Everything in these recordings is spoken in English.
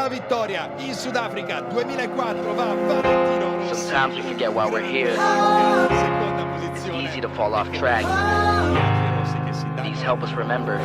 la vittoria in Sudafrica 2004 va a Valentino. Sometimes we forget why we're here. Seconda posizione. Easy to fall off track. These help us remember.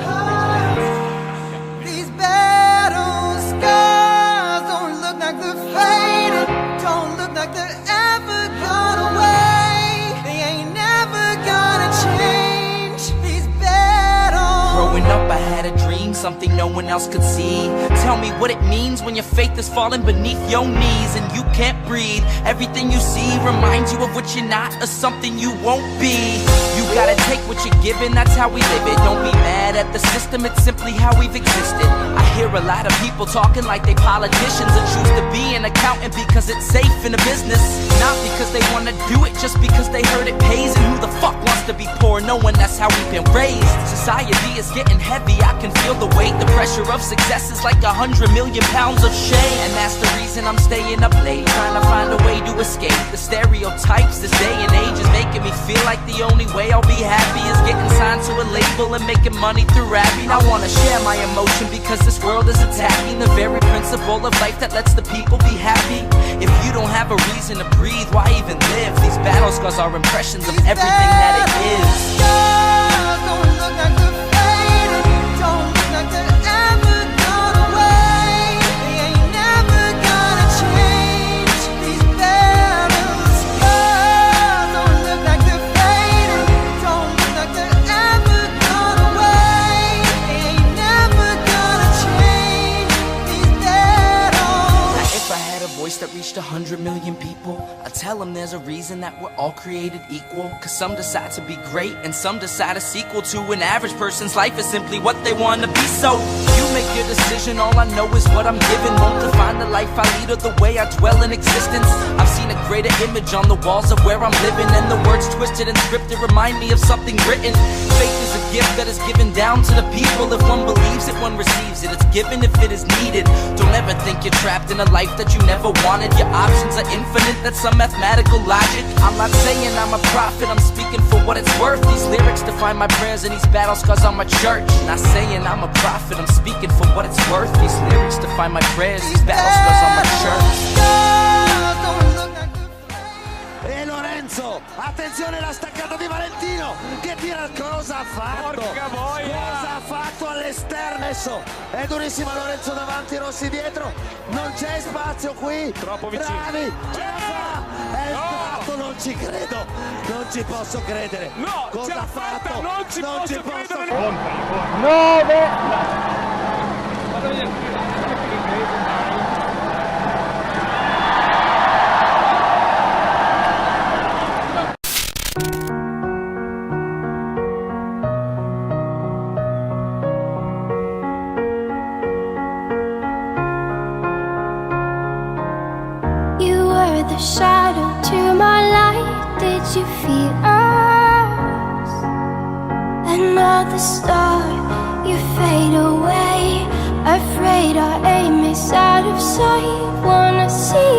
These battle scars don't look like they're faded, don't look like they're ever gone away. They ain't never gonna change. These battles. Growing up I had a dream, something no one else could see. Tell me what it means when your faith is falling beneath your knees and you can't breathe. Everything you see reminds you of what you're not or something you won't be. You gotta take what you're given, that's how we live it. Don't be mad at the system, it's simply how we've existed. I hear a lot of people talking like they politicians and choose to be an accountant because it's safe in the business. Not because they wanna do it, just because they heard it pays. And who the fuck wants to be poor knowing that's how we've been raised? Society is getting heavy, I can feel the weight. The pressure of success is like 100 million pounds of shame. And that's the reason I'm staying up late, trying to find a way to escape the stereotypes this day and age is making me feel like the only way I'll be happy is getting signed to a label and making money through rapping. I wanna share my emotion because this world is attacking the very principle of life that lets the people be happy. If you don't have a reason to breathe, why even live? These battle scars are impressions of everything that it is. Scars don't look like they're faded, don't look like they're ever gone away. They ain't never gonna change. These battle scars don't look like they're faded, don't look like they're ever gone away. They ain't never gonna change. These battles. Now, if I had a voice that reached 100 million people, I'd tell them there's a reason that we're all created equal. Cause some decide to be great and some decide a sequel to an average person's life is simply what they want to be. So you make your decision, all I know is what I'm given. Won't define the life I lead or the way I dwell in existence. I've seen a greater image on the walls of where I'm living, and the words twisted and scripted remind me of something written. Faith is a gift that is given down to the people. If one believes it, one receives it. It's given if it is needed. Don't ever think you're trapped in a life that you never wanted. Your options are infinite, that's some mathematical logic. I'm not saying I'm a prophet, I'm speaking for what it's worth. These lyrics define my prayers and these battle scars on my church. Not saying I'm a prophet, I'm speaking for what it's worth. These lyrics define my prayers, these battle scars on my church. Scars don't look like they're faded. E Lorenzo, attenzione la staccata di Valentino che tira, cosa ha fatto? Porca boia! Cosa ha fatto all'esterno? Adesso è durissima Lorenzo davanti, Rossi dietro, non c'è spazio qui. Troppo vicino. Bravi, ce la fa! È entrato, non ci credo, non ci posso credere. No, cosa ce l'ha ha fatta, fatto? non ci posso credere. You were the shadow to my light. Did you feel us? Another star, you fade away. Afraid our aim is out of sight. Wanna see